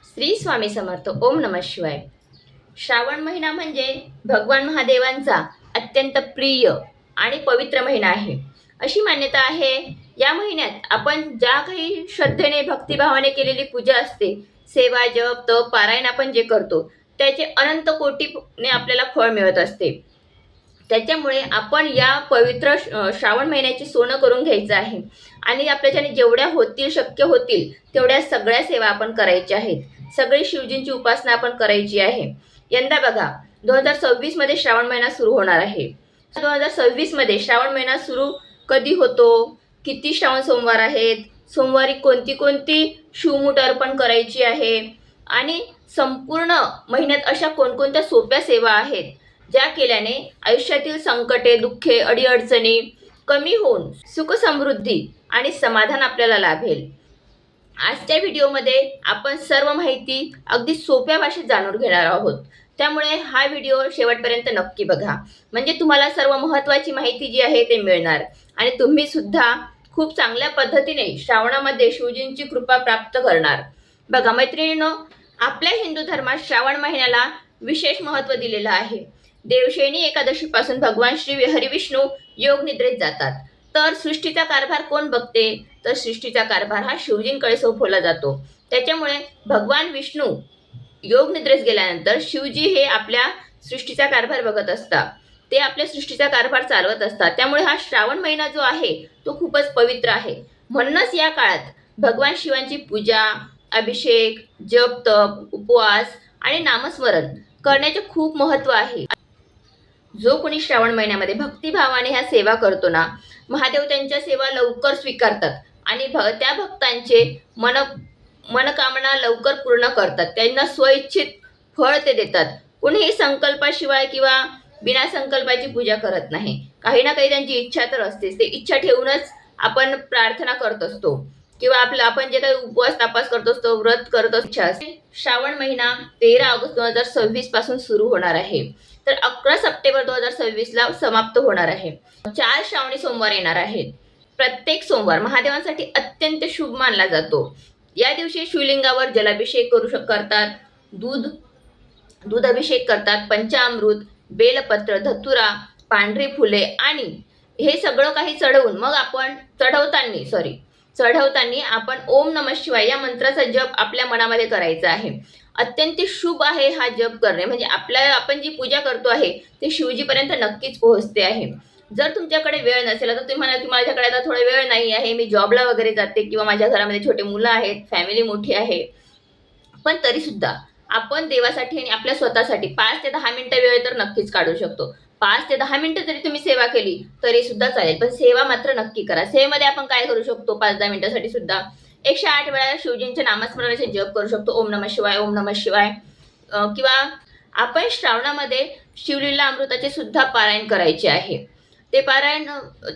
श्री स्वामी समर्थ. ओम नमः शिवाय. श्रावण महिना म्हणजे भगवान महादेवांचा अत्यंत प्रिय आणि पवित्र महिना आहे अशी मान्यता आहे. या महिन्यात आपण ज्या काही श्रद्धेने भक्तिभावाने केलेली पूजा असते, सेवा जप तप पारायण आपण जे करतो त्याचे अनंत कोटीने आपल्याला फळ मिळत असते. त्याच्यामुळे आपण या पवित्र श्रावण महिन्याची सोनं करून घ्यायचं आहे आणि आपल्याच्याने जेवढ्या होतील शक्य होतील तेवढ्या सगळ्या सेवा आपण करायच्या आहेत. सगळी शिवजींची उपासना आपण करायची आहे. यंदा बघा 2026 मध्ये श्रावण महिना सुरू होणार आहे. 2026 मध्ये श्रावण महिना सुरू कधी होतो, किती श्रावण सोमवार आहेत, सोमवारी कोणती कोणती शिवमूठ अर्पण करायची आहे आणि संपूर्ण महिन्यात अशा कोणकोणत्या सोप्या सेवा आहेत ज्या केल्याने आयुष्यातील संकटे दुःखे अडीअडचणी कमी होऊन सुख समृद्धी आणि समाधान आपल्याला लाभेल. आजच्या व्हिडिओमध्ये आपण सर्व माहिती अगदी सोप्या भाषेत जाणून घेणार आहोत. त्यामुळे हा व्हिडिओ शेवटपर्यंत नक्की बघा, म्हणजे तुम्हाला सर्व महत्त्वाची माहिती जी आहे ते मिळणार आणि तुम्ही सुद्धा खूप चांगल्या पद्धतीने श्रावणामध्ये शिवजींची कृपा प्राप्त करणार. बघा मैत्रिणींनो, आपल्या हिंदू धर्मात श्रावण महिन्याला विशेष महत्त्व दिलेलं आहे. देवशयनी एकादशीपासून भगवान श्री हरिविष्णू योग निद्रेत जातात. तर सृष्टीचा कारभार कोण बघते, तर सृष्टीचा कारभार हा शिवजींकडे सोपवला जातो. त्याच्यामुळे भगवान विष्णू योग निद्रेस गेल्यानंतर शिवजी हे आपल्या सृष्टीचा कारभार बघत असतात, ते आपल्या सृष्टीचा कारभार चालवत असतात. त्यामुळे हा श्रावण महिना जो आहे तो खूपच पवित्र आहे. म्हणूनच या काळात भगवान शिवांची पूजा, अभिषेक, जप तप, उपवास आणि नामस्मरण करण्याचे खूप महत्त्व आहे. जो कोणी श्रावण महिन्यामध्ये भक्तिभावाने ह्या सेवा करतो ना, महादेव त्यांच्या सेवा लवकर स्वीकारतात आणि त्या भक्तांचे मनकामना लवकर पूर्ण करतात. त्यांना स्वइच्छित फळ ते देतात. कोणीही संकल्पाशिवाय किंवा बिना संकल्पाची पूजा करत नाही. काही ना काही त्यांची इच्छा तर असतेच. ते इच्छा ठेवूनच आपण प्रार्थना करत असतो किंवा आपण जे काही उपवास तापास करत असतो, व्रत करत असतो. श्रावण महिना 13 ऑगस्ट 2026 पासून सुरू होणार आहे, तर 11 सप्टेंबर 2026 ला समाप्त होणार आहे. 4 श्रावणी सोमवार येणार आहेत. प्रत्येक सोमवार महादेवांसाठी अत्यंत शुभ मानला जातो. या दिवशी शिवलिंगावर जलाभिषेक करतात, दूध अभिषेक करतात, पंचामृत, बेलपत्र, धतुरा, पांढरी फुले आणि हे सगळं काही चढवून मग आपण चढवताना आपण ओम नमः शिवाय या मंत्राचा जप आपल्या मनामध्ये करायचा आहे. अत्यंत शुभ आहे हा जप करणे, म्हणजे आपण जी पूजा करतो आहे ते शिवजीपर्यंत नक्कीच पोहोचते आहे. जर तुमच्याकडे वेळ नसेल, तर तुम्ही म्हणा की माझ्याकडे आता थोडा वेळ नाही आहे, मी जॉबला वगैरे जाते किंवा माझ्या घरामध्ये छोटे मुलं आहेत, फॅमिली मोठी आहे, पण तरी सुद्धा आपण देवासाठी आणि आपल्या स्वतःसाठी 5 ते 10 मिनिटं वेळ तर नक्कीच काढू शकतो. 5 ते 10 मिनिटं जरी तुम्ही सेवा केली तरी सुद्धा चालेल, पण सेवा मात्र नक्की करा. सेवेमध्ये आपण काय करू शकतो, 5-10 मिनिटासाठी सुद्धा 108 वेळा शिवजींच्या नामस्मरणाचे जप करू शकतो. ओम नमः शिवाय, ओम नमः शिवाय. किंवा आपण श्रावणामध्ये शिवलीला अमृताचे सुद्धा पारायण करायचे आहे. ते पारायण,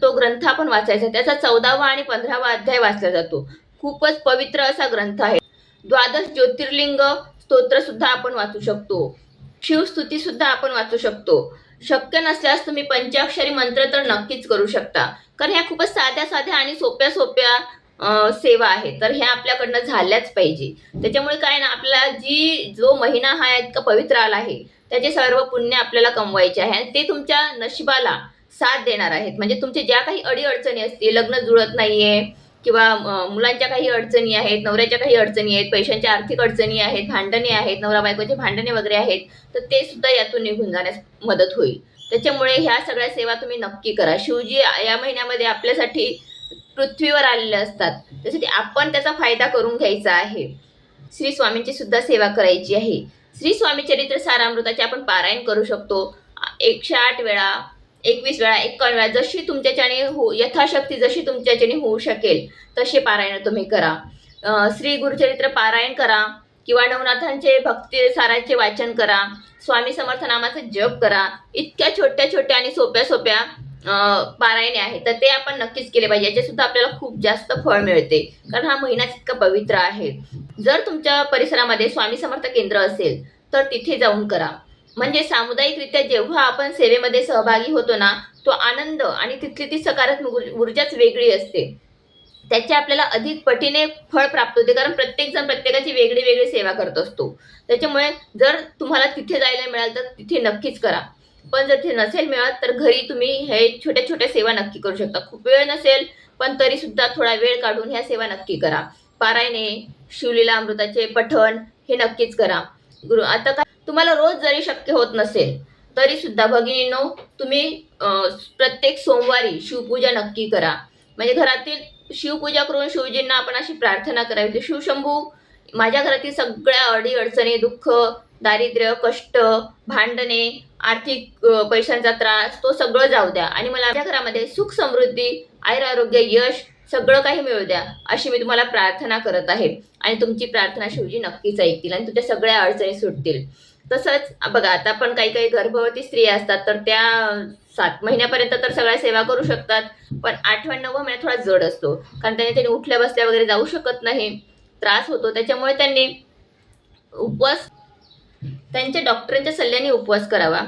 तो ग्रंथ आपण वाचायचा. त्याचा 14वा आणि 15वा अध्याय वाचला जातो. खूपच पवित्र असा ग्रंथ आहे. 12 ज्योतिर्लिंग स्तोत्र सुद्धा आपण वाचू शकतो. शिवस्तुती सुद्धा आपण वाचू शकतो. शक्य नसल्यास तुम्ही पंचाक्षरी मंत्र तर नक्कीच करू शकता, कारण ह्या खूपच साध्या आणि सोप्या सेवा आहे, तर ह्या आपल्याकडनं झाल्याच पाहिजे. त्याच्यामुळे काय ना, आपल्याला जो महिना हा इतका पवित्र आला आहे त्याचे सर्व पुण्य आपल्याला कमवायचे आहे आणि ते तुमच्या नशिबाला साथ देणार आहेत. म्हणजे तुमचे ज्या काही अडीअडचणी असतील, लग्न जुळत नाहीये किंवा मुलांच्या काही अडचणी आहेत, नवऱ्याच्या काही अडचणी आहेत, पैशांच्या आर्थिक अडचणी आहेत, भांडणे आहेत, नवरा बायकोचे भांडणे वगैरे आहेत, तर ते सुद्धा यातून निघून जाण्यास मदत होईल. त्याच्यामुळे ह्या सगळ्या सेवा तुम्ही नक्की करा. शिवजी या महिन्यामध्ये आपल्यासाठी पृथ्वीवर आलेले असतात, त्यासाठी आपण त्याचा फायदा करून घ्यायचा आहे. श्री स्वामींची सुद्धा सेवा करायची आहे. श्री स्वामी चरित्र सारामृताचे आपण पारायण करू शकतो. 108 वेळा, 21 वेळा, 51 वेळा, जशी तुमच्याच्याने यथाशक्ती जशी तुमच्याच्याने होऊ शकेल तसे पारायण तुम्ही करा. श्री गुरुचरित्र पारायण करा किंवा नवनाथांचे भक्ती साराचे वाचन करा, स्वामी समर्थ नामाचा जप करा. इतक्या छोट्या आणि सोप्या पारायणे आहेत, तर ते आपण नक्कीच केले पाहिजे. याचे सुद्धा आपल्याला खूप जास्त फळ मिळते, कारण हा महिना इतका पवित्र आहे. जर तुमच्या परिसरामध्ये स्वामी समर्थ केंद्र असेल तर तिथे जाऊन करा. म्हणजे सामुदायिकरित्या जेव्हा आपण सेवेमध्ये सहभागी होतो ना, तो आनंद आणि तिथली ती सकारात्मक ऊर्जाच वेगळी असते. त्याचे आपल्याला अधिक पटीने फळ प्राप्त होते, कारण प्रत्येकजण प्रत्येकाची वेगळी वेगळी सेवा करत असतो. त्याच्यामुळे जर तुम्हाला तिथे जायला मिळालं तर तिथे नक्कीच करा. पण जर तिथे नसेल मिळत तर घरी तुम्ही हे छोट्या छोट्या सेवा नक्की करू शकता. खूप वेळ नसेल पण तरी सुद्धा थोडा वेळ काढून ह्या सेवा नक्की करा. पारायणे, शिवलीला अमृताचे पठण हे नक्कीच करा. आता काय तुम्हाला रोज जरी शक्य होत नसेल तरी सुद्धा भगिनींनो, तुम्ही प्रत्येक सोमवारी शिवपूजा नक्की करा. म्हणजे घरातील शिवपूजा करून शिवजींना आपण अशी प्रार्थना करावी की शिवशंभू, माझ्या घरातील सगळ्या अडी अडचणी, दुःख, दारिद्र्य, कष्ट, भांडणे, आर्थिक पैशांचा त्रास तो सगळं जाऊ द्या आणि मला माझ्या घरामध्ये सुख समृद्धी, आयुरारोग्य, यश सगळं काही मिळू द्या, अशी मी तुम्हाला प्रार्थना करत आहे. आणि तुमची प्रार्थना शिवजी नक्कीच ऐकतील आणि तुमच्या सगळ्या अडचणी सुटतील. तसंच बघा, आता पण काही काही गर्भवती स्त्रिया असतात तर त्या 7 महिन्यापर्यंत तर सगळ्या सेवा करू शकतात, पण 8व्या 9व्या महिन्यात थोडा जड असतो, कारण त्यांनी उठल्या बसल्या वगैरे जाऊ शकत नाही, त्रास होतो. त्याच्यामुळे त्यांनी उपवास, त्यांच्या डॉक्टरांच्या सल्ल्याने उपवास करावा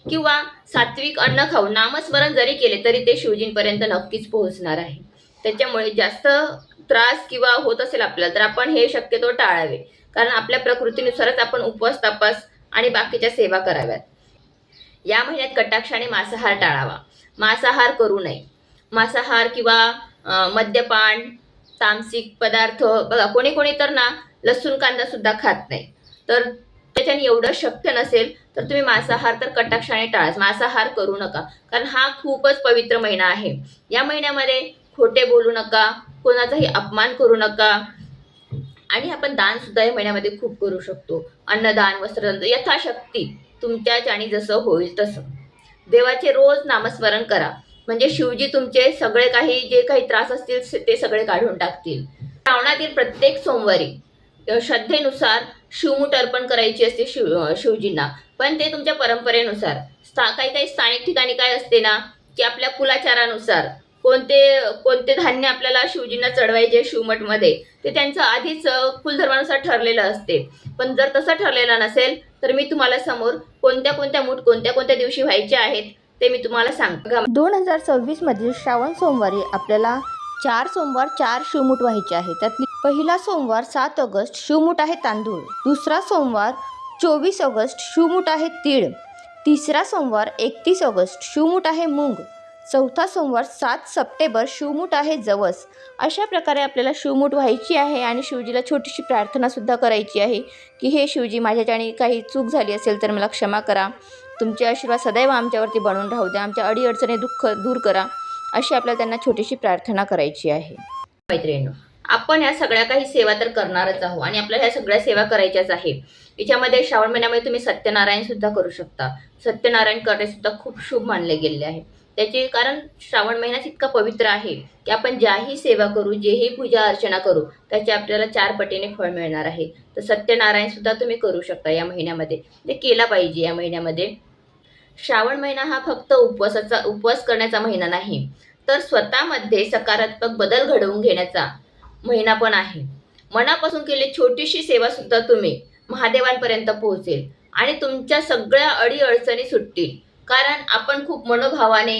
किंवा सात्विक अन्न खाऊन नामस्मरण जरी केले तरी ते शिवजींपर्यंत नक्कीच पोहोचणार आहे. त्याच्यामुळे जास्त त्रास किंवा होत असेल आपल्याला तर आपण हे शक्यतो टाळावे, कारण आपल्या प्रकृतीनुसारच आपण उपवास, तपास आणि बाकीच्या सेवा कराव्यात. या महिन्यात कटाक्षाने मांसाहार टाळावा. मांसाहार करू नये. मांसाहार किंवा मद्यपान, तामसिक पदार्थ, बघा कोणी कोणी तर ना लसूण कांदा सुद्धा खात नाही, तर त्याच्याने एवढं शक्य नसेल तर तुम्ही मांसाहार तर कटाक्षाने टाळाच. मांसाहार करू नका, कारण हा खूपच पवित्र महिना आहे. या महिन्यामध्ये खोटे बोलू नका, कोणाचाही अपमान करू नका आणि आपण दान सुद्धा या महिन्यामध्ये खूप करू शकतो. अन्नदान, वस्त्रदान, यथाशक्ती तुमच्याच्याने जसं होईल तसं. देवाचे रोज नामस्मरण करा, म्हणजे शिवजी तुमचे सगळे काही जे काही त्रास असतील ते सगळे काढून टाकतील. श्रावणातील प्रत्येक सोमवारी श्रद्धेनुसार शिवमूठ अर्पण करायची असते शिवजींना, पण ते तुमच्या परंपरेनुसार. काही काही स्थानिक ठिकाणी काय असते ना की आपल्या कुलाचारानुसार कोणते कोणते धान्य आपल्याला शिवजींना चढवायचे शिवमठमध्ये ते त्यांचं आधीच कुलधर्मानुसार ठरलेलं असते. पण जर तसं ठरलेलं नसेल तर मी तुम्हाला समोर कोणत्या कोणत्या मूठ कोणत्या कोणत्या दिवशी व्हायचे आहेत ते मी तुम्हाला सांगते. 2026 मधील श्रावण सोमवारी आपल्याला 4 सोमवार 4 शिवमूठ व्हायचे आहे. त्यातली पहिला सोमवार 7 ऑगस्ट शिवमूठ आहे तांदूळ. दुसरा सोमवार 24 ऑगस्ट शिवमूठ आहे तीळ. तिसरा सोमवार 31 ऑगस्ट शिवमूठ आहे मूग. चौथा सोमवार 7 सप्टेंबर शिवमूठ आहे जवस. अशा प्रकारे आपल्याला शिवमूठ व्हायची आहे आणि शिवजीला छोटीशी प्रार्थनासुद्धा करायची आहे की हे शिवजी, माझ्याच्याने काही चूक झाली असेल तर मला क्षमा करा. तुमचे आशीर्वाद सदैव आमच्यावरती बनून राहू द्या. आमच्या अडीअडचणी दुःख दूर करा, अशी आपल्याला त्यांना छोटीशी प्रार्थना करायची आहे. मैत्रिणींनो, आपण ह्या सगळ्या काही सेवा तर करणारच आहोत आणि आपल्याला ह्या सगळ्या सेवा करायच्याच आहे. याच्यामध्ये श्रावण महिन्यामध्ये तुम्ही सत्यनारायण सुद्धा करू शकता. सत्यनारायण करणे सुद्धा खूप शुभ मानले गेले आहे. त्याचे कारण श्रावण महिनाच इतका पवित्र आहे की आपण ज्याही सेवा करू, जेही पूजा अर्चना करू त्याचे आपल्याला 4 पटीने फळ मिळणार आहे. तर सत्यनारायण सुद्धा तुम्ही करू शकता या महिन्यामध्ये, ते केला पाहिजे. या महिन्यामध्ये श्रावण महिना हा फक्त उपवास करण्याचा महिना नाही, तर स्वतःमध्ये सकारात्मक बदल घडवून घेण्याचा महिना पण आहे. मनापासून केलेली छोटीशी सेवा सुद्धा तुम्ही महादेवांपर्यंत पोहोचेल आणि तुमच्या सगळ्या अडीअडचणी सुटतील. कारण आपण खूप मनोभावाने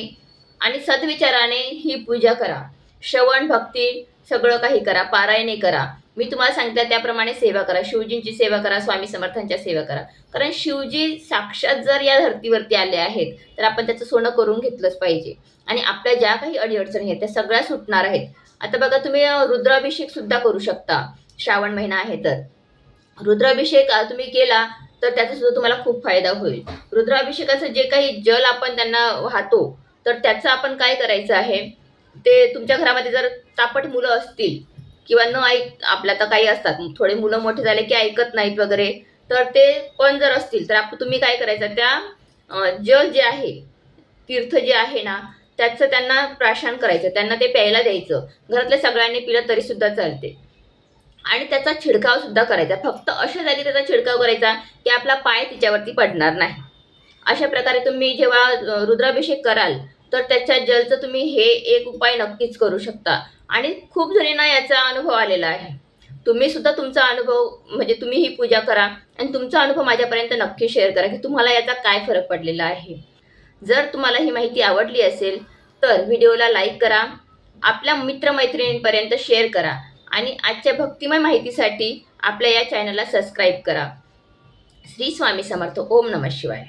आणि सद्विचाराने ही पूजा करा. श्रवण, भक्ती सगळं काही करा, पारायणे करा. मी तुम्हाला सांगितलं त्याप्रमाणे सेवा करा. शिवजींची सेवा करा, स्वामी समर्थांच्या सेवा करा. कारण शिवजी साक्षात जर या धर्तीवरती आले आहेत तर आपण त्याचं सोनं करून घेतलंच पाहिजे आणि आपल्या ज्या काही अडीअडचणी आहेत त्या सगळ्या सुटणार आहेत. आता बघा, तुम्ही रुद्राभिषेक सुद्धा करू शकता. श्रावण महिना आहे तर रुद्राभिषेक तुम्ही केला तर त्याचा सुद्धा तुम्हाला खूप फायदा होईल. रुद्राभिषेकाचं जे काही जल आपण त्यांना वाहतो तर त्याचं आपण काय करायचं आहे, ते तुमच्या घरामध्ये जर तापट मुलं असतील किंवा न आपल्या तर काही असतात थोडे मुलं मोठे झाले की ऐकत नाहीत वगैरे, तर ते पण जर असतील तर तुम्ही काय करायचं, त्या जल जे आहे, तीर्थ जे आहे ना, त्याचं त्यांना प्राशन करायचं, त्यांना ते प्यायला द्यायचं. घरातल्या सगळ्यांनी पिलं तरी सुद्धा चालते आणि त्याचा छिडकाव सुद्धा करायचा. फक्त अशा जागी त्याचा छिडकाव करायचा की आपला पाय तिच्यावरती पडणार नाही. अशा प्रकारे तुम्ही जेव्हा रुद्राभिषेक कराल तर त्याच्या जलचं तुम्ही हे एक उपाय नक्कीच करू शकता आणि खूप जणींना याचा अनुभव आलेला आहे. तुम्ही सुद्धा तुमचा अनुभव, म्हणजे तुम्ही ही पूजा करा आणि तुमचा अनुभव माझ्यापर्यंत नक्की शेअर करा की तुम्हाला याचा काय फरक पडलेला आहे. जर तुम्हाला ही माहिती आवडली असेल तर व्हिडिओला लाईक करा, आपल्या मित्रमैत्रिणींपर्यंत शेअर करा आणि आजच्या भक्तिमय माहितीसाठी आपल्या या चॅनलला सबस्क्राईब करा. श्री स्वामी समर्थ. ओम नमः शिवाय.